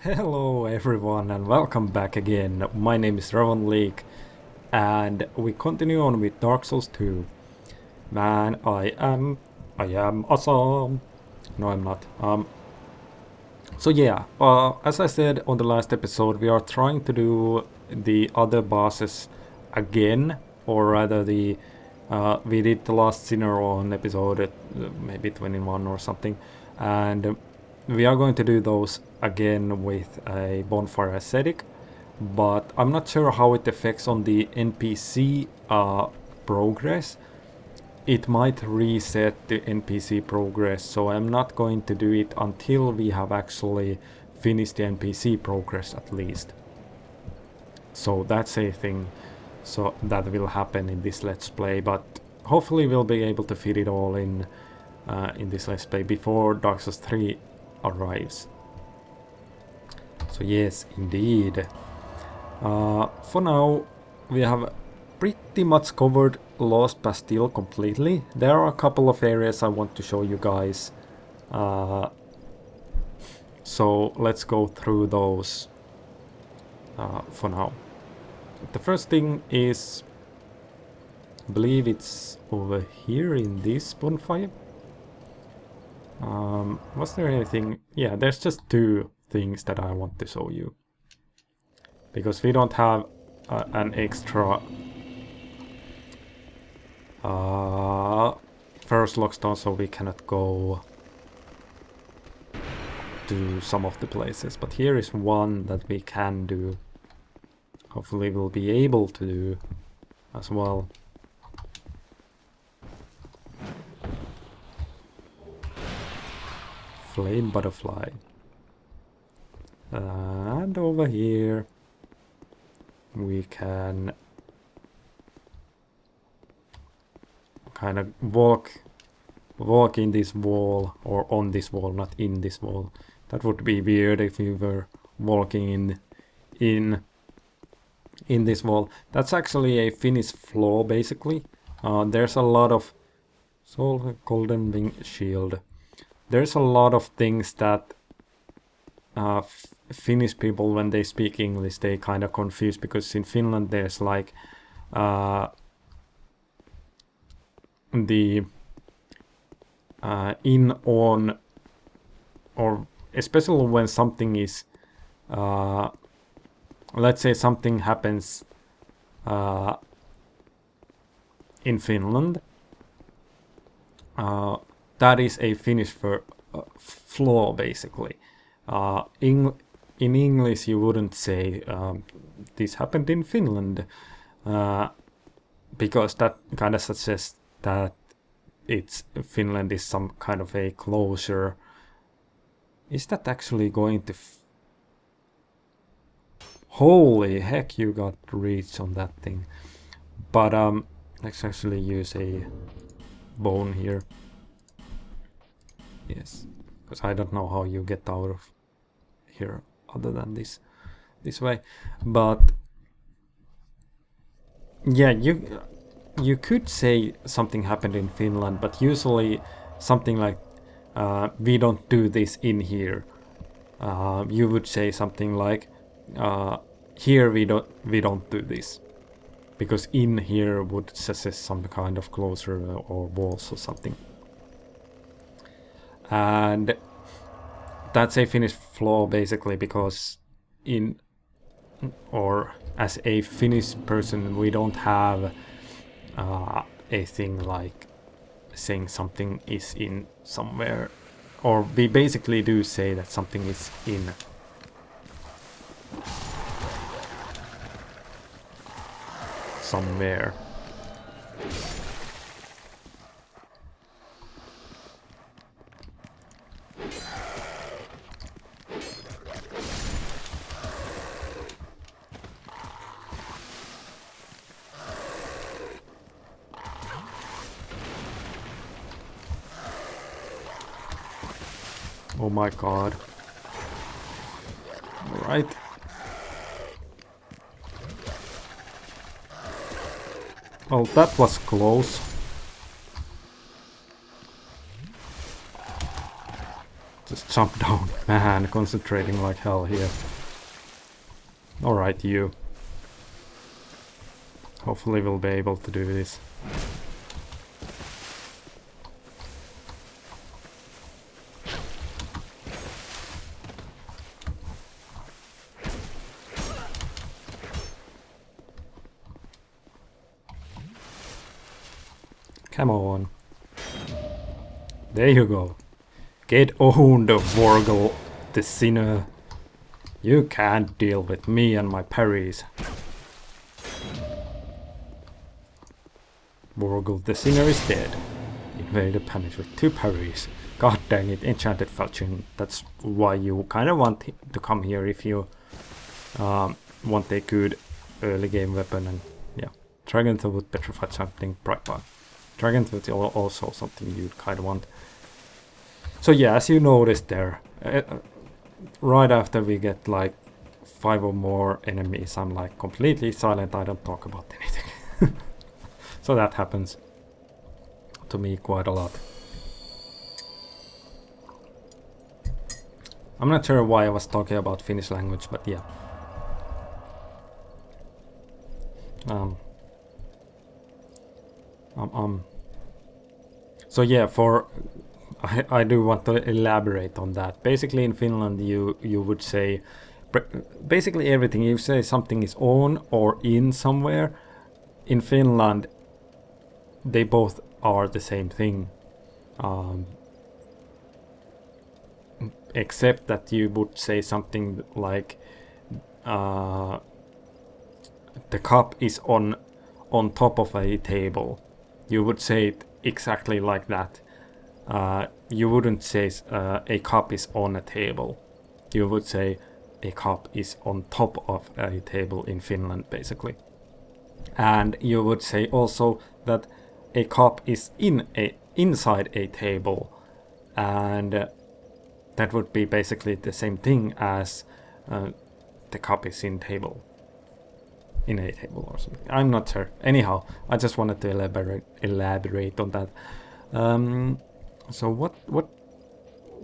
Hello everyone and welcome back again. My name is Revonlieke and we continue on with Dark Souls 2. Man, I am awesome. No, I'm not. As I said on the last episode, we are trying to do the other bosses again, or rather we did the last Sinner on episode maybe 21 or something, and we are going to do those again with a bonfire ascetic, but I'm not sure how it affects on the NPC progress. It might reset the NPC progress, so I'm not going to do it until we have actually finished the NPC progress at least. So that's a thing so that will happen in this Let's Play, but hopefully we'll be able to fit it all in this Let's Play before Dark Souls 3 arrives. So yes, indeed. For now, we have pretty much covered Lost Bastille completely. There are a couple of areas I want to show you guys. So let's go through those for now. The first thing is, I believe it's over here in this bonfire. Was there anything? Yeah, there's just two things that I want to show you. Because we don't have an extra first lockstone, so we cannot go to some of the places. But here is one that we can do. Hopefully we'll be able to do as well. Flame butterfly. And over here we can kind of walk in this wall, or on this wall, not in this wall. That would be weird if we were walking in this wall. That's actually a finished floor basically. There's a lot of Soul Golden Wing Shield. There's a lot of things that Finnish people, when they speak English, they kind of confuse, because in Finland there's like the in, on, or especially when something is let's say something happens in Finland, that is a Finnish flaw basically. In English you wouldn't say this happened in Finland, because that kind of suggests that Finland is some kind of a closure. Is that actually going to holy heck, you got reach on that thing. But let's actually use a bone here. Yes, because I don't know how you get out of here other than this way. But yeah, you could say something happened in Finland, but usually something like we don't do this in here. You would say something like here we don't do this, because in here would suggest some kind of closure or walls or something. And that's a Finnish flaw basically, because as a Finnish person we don't have a thing like saying something is in somewhere, or we basically do say that something is in somewhere. Oh my god. Alright. Oh, that was close. Just just jump down. Man, concentrating like hell here. Alright, you. Hopefully we'll be able to do this. Come on. There you go. Get owned, Vengarl, the sinner. You can't deal with me and my parries. Vengarl, the sinner, is dead. Invaded panic with 2 parries. God dang it, enchanted falchion. That's why you kind of want to come here if you want a good early game weapon. And yeah, Dragon Tooth, petrified something, bright bar. Dragon Tooth is also something you kind of want. So yeah, as you noticed there, right after we get like 5 or more enemies, I'm like completely silent. I don't talk about anything. So that happens to me quite a lot. I'm not sure why I was talking about Finnish language, but yeah. So yeah, I do want to elaborate on that. Basically in Finland you would say basically everything. You say something is on or in somewhere. In Finland they both are the same thing. Except that you would say something like the cup is on top of a table. You would say it exactly like that. You wouldn't say a cup is on a table. You would say a cup is on top of a table in Finland, basically. And you would say also that a cup is inside a table, and that would be basically the same thing as the cup is in a table or something. I'm not sure. Anyhow, I just wanted to elaborate on that. So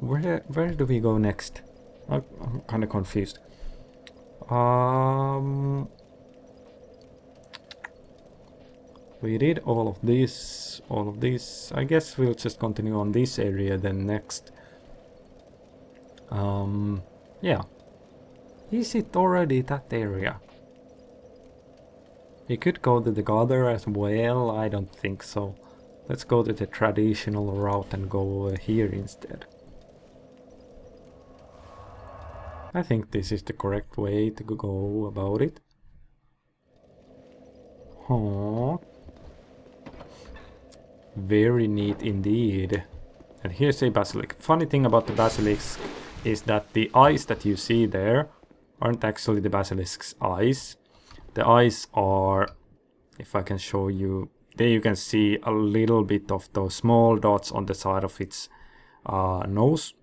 where do we go next? I'm kind of confused. We did all of this. I guess we'll just continue on this area then next. Yeah. Is it already that area? We could go to the Gather as well. I don't think so. Let's go to the traditional route and go over here instead. I think this is the correct way to go about it. Huh. Very neat indeed. And here's a basilisk. Funny thing about the basilisk is that the eyes that you see there aren't actually the basilisk's eyes. The eyes are, if I can show you, there you can see a little bit of those small dots on the side of its nose.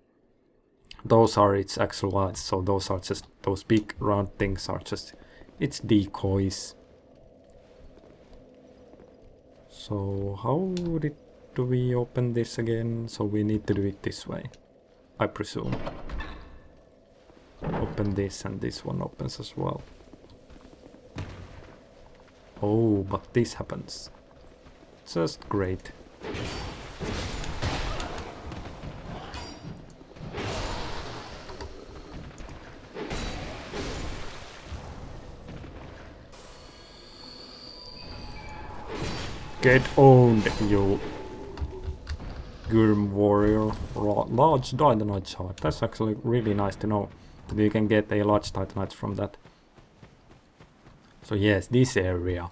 Those are its actual eyes, so those are just, those big round things are just its decoys. So how do we open this again? So we need to do it this way, I presume. Open this, and this one opens as well. Oh, but this happens. Just great. Get owned, you Gurm warrior. Large Titanite shard. That's actually really nice to know that you can get a large Titanite from that. So yes, this area.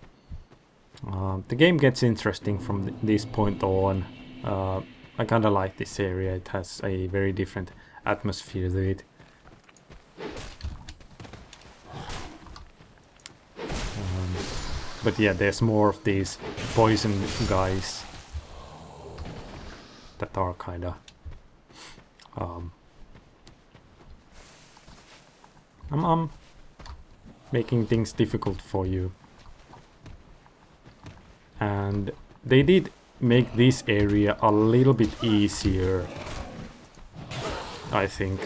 The game gets interesting from this point on. I kinda like this area. It has a very different atmosphere to it. But yeah, there's more of these poison guys that are kinda making things difficult for you. And they did make this area a little bit easier I think.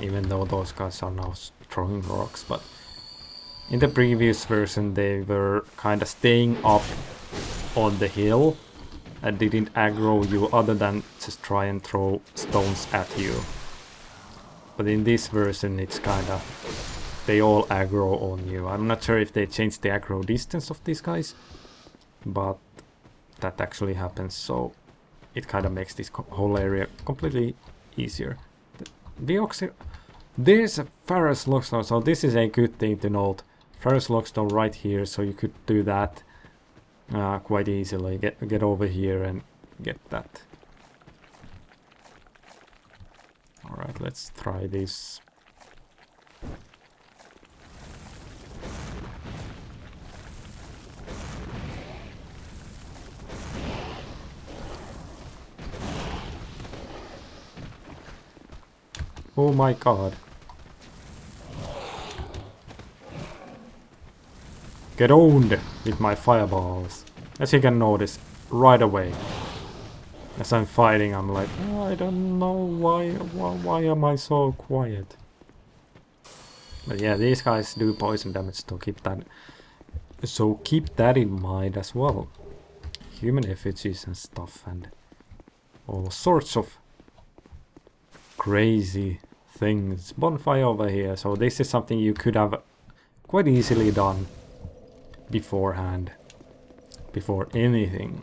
Even though those guys are now throwing rocks, but in the previous version they were kind of staying up on the hill and didn't aggro you other than just try and throw stones at you. But in this version it's kind of, they all aggro on you. I'm not sure if they changed the aggro distance of these guys, but that actually happens, so it kind of makes this whole area completely easier. There's a Ferrous Lockstone, so this is a good thing to note. Ferrous Lockstone right here, so you could do that quite easily. Get over here and get that. Alright, let's try this. Oh my god. Get owned with my fireballs. As you can notice right away. As I'm fighting, I'm like, oh, I don't know why am I so quiet. But yeah, these guys do poison damage, so keep that in mind as well. Human effigies and stuff and all sorts of crazy things. Bonfire over here, so this is something you could have quite easily done beforehand, before anything.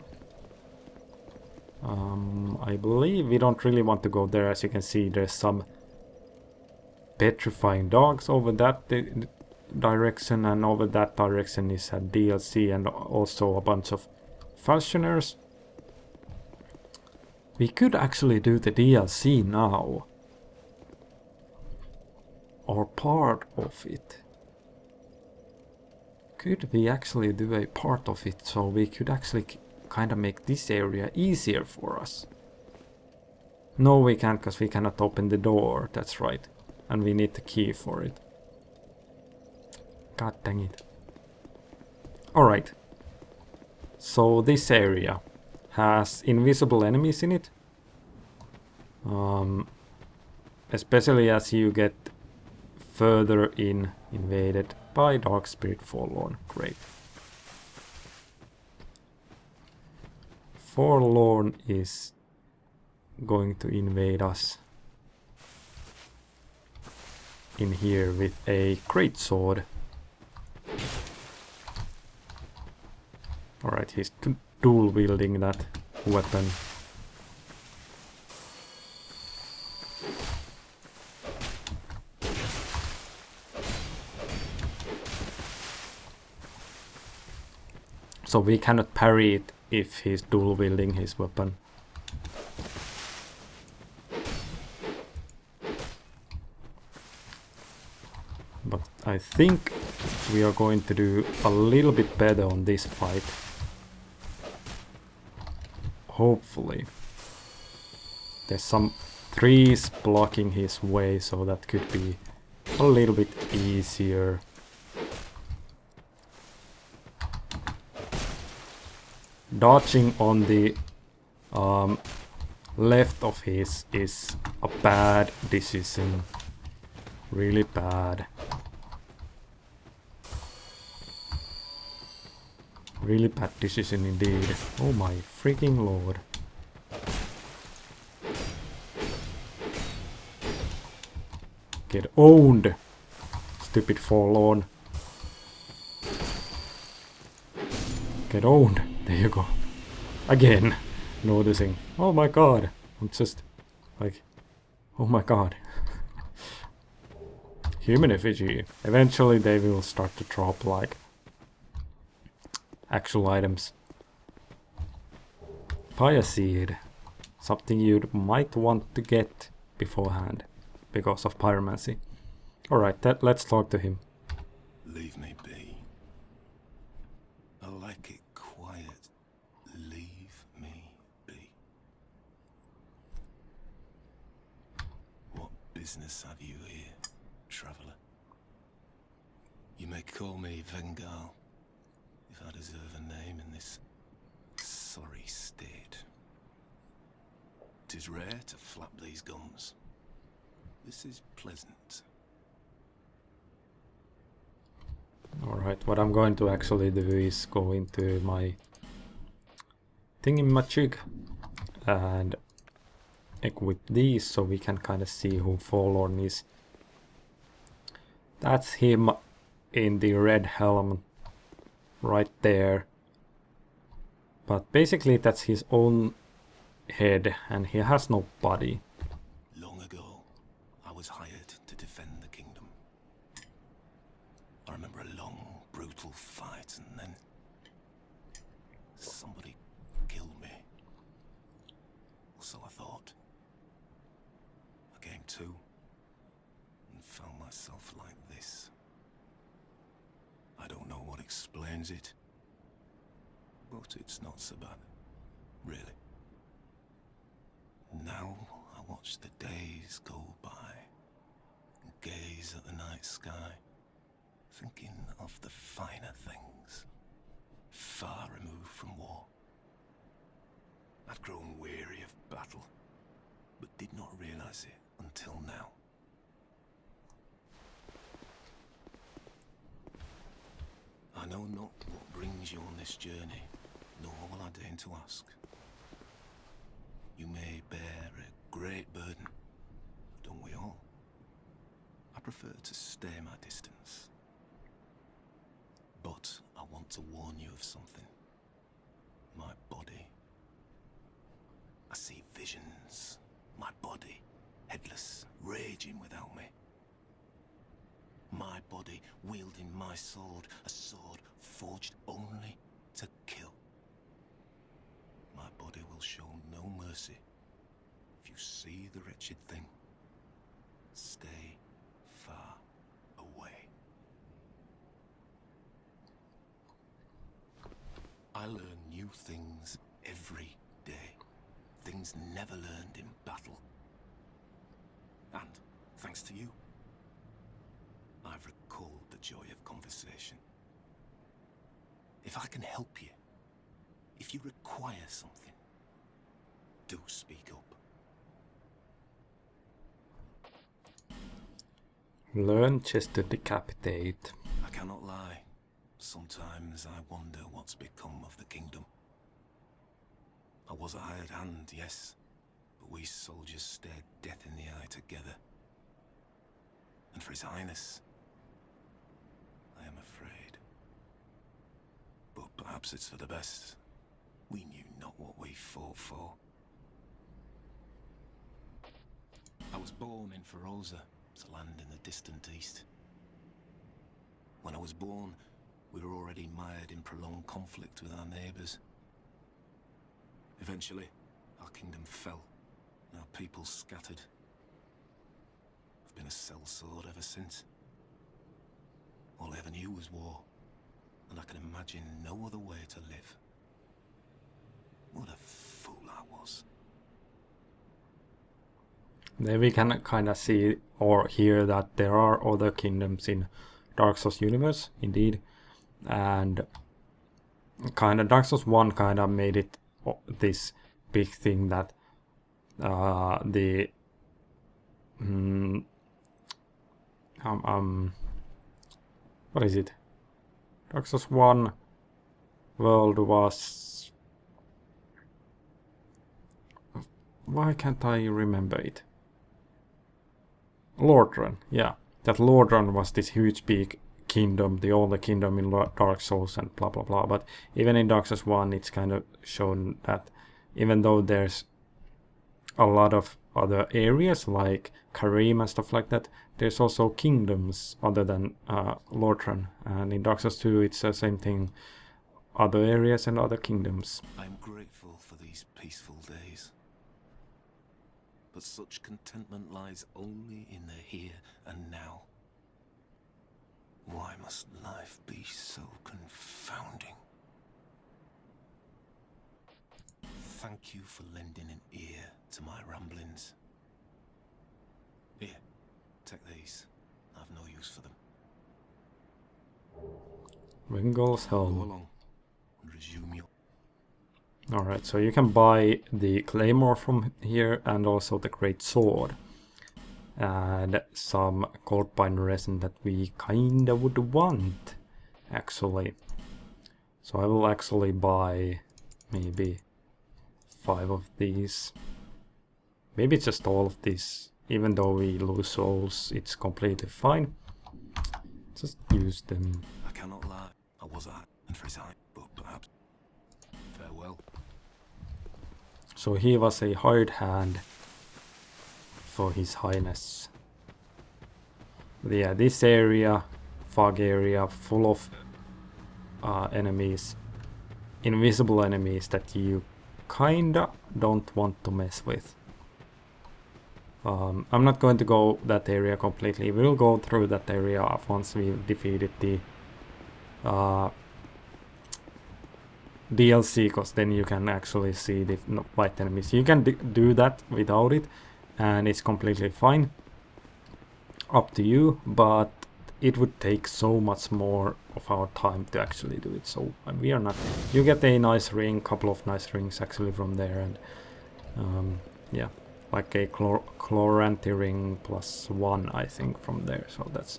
I believe we don't really want to go there. As you can see, there's some petrifying dogs over that direction, and over that direction is a DLC and also a bunch of falconers. We could actually do the DLC now, or part of it. Could we actually do a part of it, so we could actually kind of make this area easier for us? No, we can't, because we cannot open the door, that's right. And we need the key for it. God dang it. Alright. So this area has invisible enemies in it. Especially as you get further invaded by Dark Spirit Forlorn. Great. Forlorn is going to invade us in here with a greatsword. Alright, he's dual wielding that weapon. So we cannot parry it if he's dual wielding his weapon. But I think we are going to do a little bit better on this fight. Hopefully. There's some trees blocking his way, so that could be a little bit easier. Dodging on the left of his is a bad decision. Really bad. Really bad decision indeed. Oh my freaking lord. Get owned, stupid Forlorn. Get owned. There you go. Again, noticing. Oh my god. I'm just like, oh my god. Human effigy. Eventually they will start to drop like actual items. Fire seed. Something you might want to get beforehand because of pyromancy. Alright, let's talk to him. Leave me be. I like it quiet. Leave me be. What business have you here, traveller? You may call me Vengarl, if I deserve a name in this sorry state. It is rare to flap these gums. This is pleasant. Alright, what I'm going to actually do is go into my thingamajig and equip these so we can kind of see who Forlorn is. That's him in the red helm right there. But basically that's his own head and he has no body. Long ago, I was hired to defend the kingdom. I remember a long, brutal fight and then somebody killed me. Or so I thought. I came to and found myself like this. I don't know what explains it, but it's not so bad, really. Now I watch the days go by and gaze at the night sky, thinking of the finer things, far removed from war. I'd grown weary of battle, but did not realize it until now. I know not what brings you on this journey, nor will I deign to ask. You may bear a great burden, don't we all? I prefer to stay my distance. But I want to warn you of something. My body. I see visions. My body, headless, raging without me. My body wielding my sword, a sword forged only to kill. My body will show no mercy. If you see the wretched thing, stay far away. I learn new things every day. Things never learned in battle. And, thanks to you, I've recalled the joy of conversation. If I can help you, if you require something, do speak up. Learn just to decapitate. I cannot lie. Sometimes I wonder what's become of the kingdom. I was a hired hand, yes, but we soldiers stared death in the eye together. And for His Highness, I am afraid. But perhaps it's for the best. We knew not what we fought for. I was born in Feroza, to land in the distant east. When I was born, we were already mired in prolonged conflict with our neighbours. Eventually, our kingdom fell, and our people scattered. I've been a sellsword ever since. All I ever knew was war, and I can imagine no other way to live. What a fool I was. There we can kind of see or hear that there are other kingdoms in Dark Souls universe, indeed. And kind of Dark Souls 1 kind of made it this big thing that what is it? Dark Souls 1 world was... Why can't I remember it? Lordran, yeah. That Lordran was this huge big kingdom, the only kingdom in Dark Souls and blah blah blah. But even in Dark Souls 1 it's kind of shown that even though there's a lot of other areas like Karim and stuff like that, there's also kingdoms other than Lordran. And in Dark Souls 2 it's the same thing, other areas and other kingdoms. I'm grateful for these peaceful days. But such contentment lies only in the here and now. Why must life be so confounding? Thank you for lending an ear to my ramblings. Here, take these. I've no use for them. Vengarl's Go helm. along and resume your... Alright, so you can buy the claymore from here and also the great sword. And some gold pine resin that we kinda would want, actually. So I will actually buy maybe 5 of these. Maybe just all of these. Even though we lose souls, it's completely fine. Just use them. I cannot lie. I was at and for his eye, but perhaps farewell. So he was a hired hand for His Highness. Yeah, this area, fog area, full of enemies, invisible enemies that you kinda don't want to mess with. I'm not going to go that area completely. We'll go through that area once we've defeated the DLC, because then you can actually see the white enemies. You can do that without it, and it's completely fine. Up to you, but it would take so much more of our time to actually do it. So we are not. You get a nice ring, couple of nice rings actually from there, and yeah, like a chloranthi ring +1, I think, from there. So that's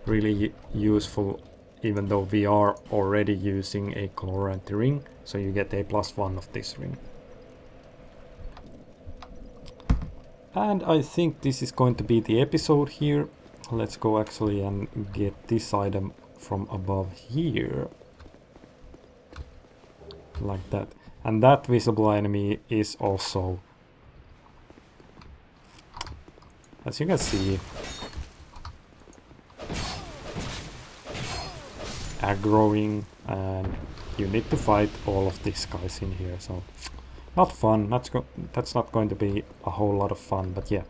really useful, even though we are already using a chloranthi ring. So you get a +1 of this ring. And I think this is going to be the episode here. Let's go actually and get this item from above here. Like that. And that visible enemy is also, as you can see, aggroing, and you need to fight all of these guys in here. So not fun. That's not going to be a whole lot of fun, but yeah.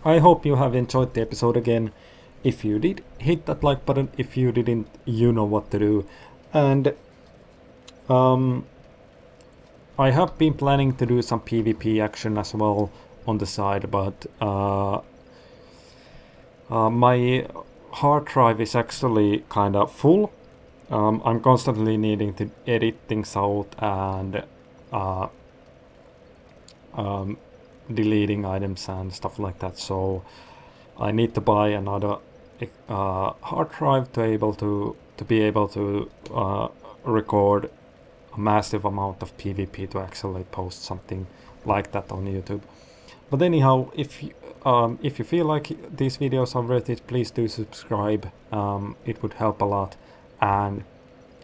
I hope you have enjoyed the episode again. If you did, hit that like button. If you didn't, you know what to do. And I have been planning to do some PvP action as well on the side, but my hard drive is actually kind of full. I'm constantly needing to edit things out and deleting items and stuff like that, so I need to buy another hard drive to be able to record a massive amount of PvP to actually post something like that on YouTube. But anyhow, if you feel like these videos are worth it, please do subscribe. It would help a lot, and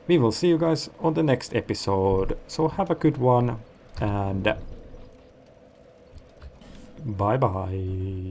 we will see you guys on the next episode. So have a good one, and bye bye.